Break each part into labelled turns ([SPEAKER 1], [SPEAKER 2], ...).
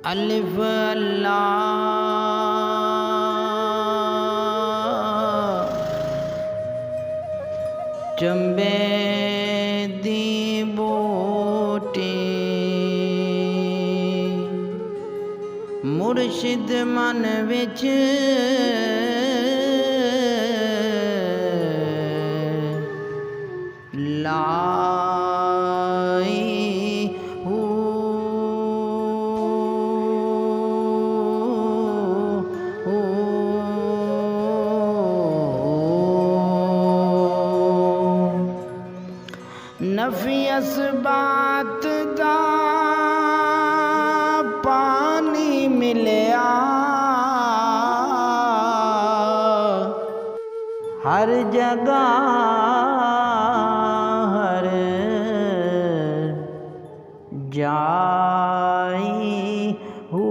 [SPEAKER 1] अलिफ अल्लाह चंबे दी बूटी मुर्शिद मन विच लाई हू नफी असबात दा पानी मिलया हर जगह हर जाई हू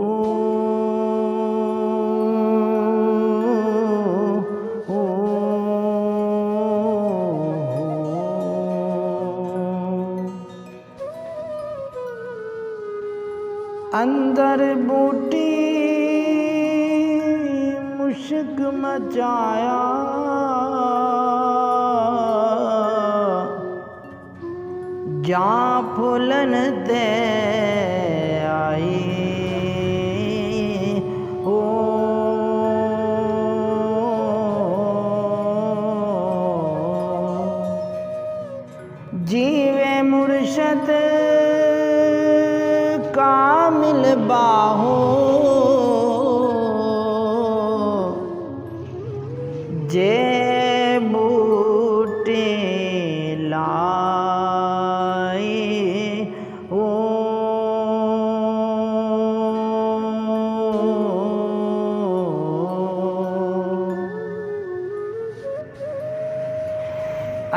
[SPEAKER 1] अंदर बूटी मुश्क मचाया जा फुलन दे आई हो जीवे मुर्शद कामिल बाहो जे बूटे लाई हो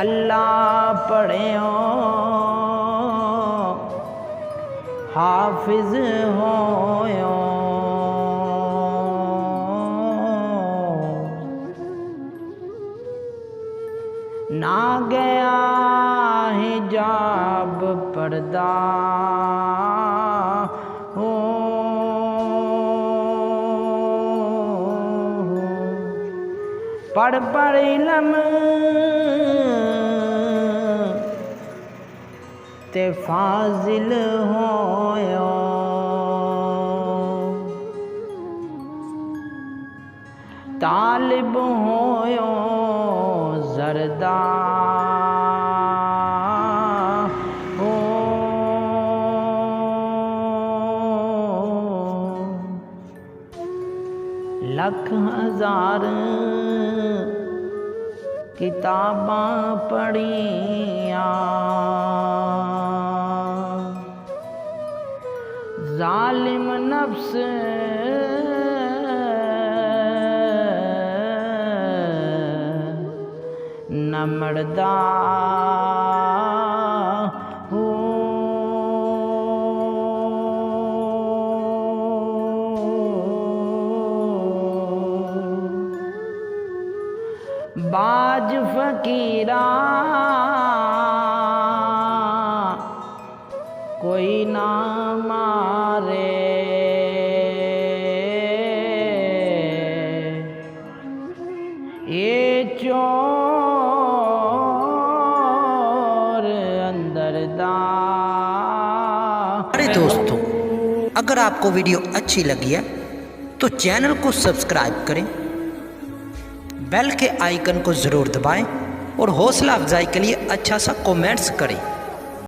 [SPEAKER 1] अल्लाह पढ़ियो हाफिज होयो ना गया हिजाब पर्दा हो पढ़ इल्म ते फाजिल होयो तालिब होयो जरदा हो लख हजार किताबां पढ़िया जालिम नफ्स न मरदा हो बाज फकीरा कोई ना मारे ये चोर अंदर दा।
[SPEAKER 2] अरे दोस्तों, अगर आपको वीडियो अच्छी लगी है तो चैनल को सब्सक्राइब करें, बेल के आइकन को ज़रूर दबाएं और हौसला अफजाई के लिए अच्छा सा कमेंट्स करें।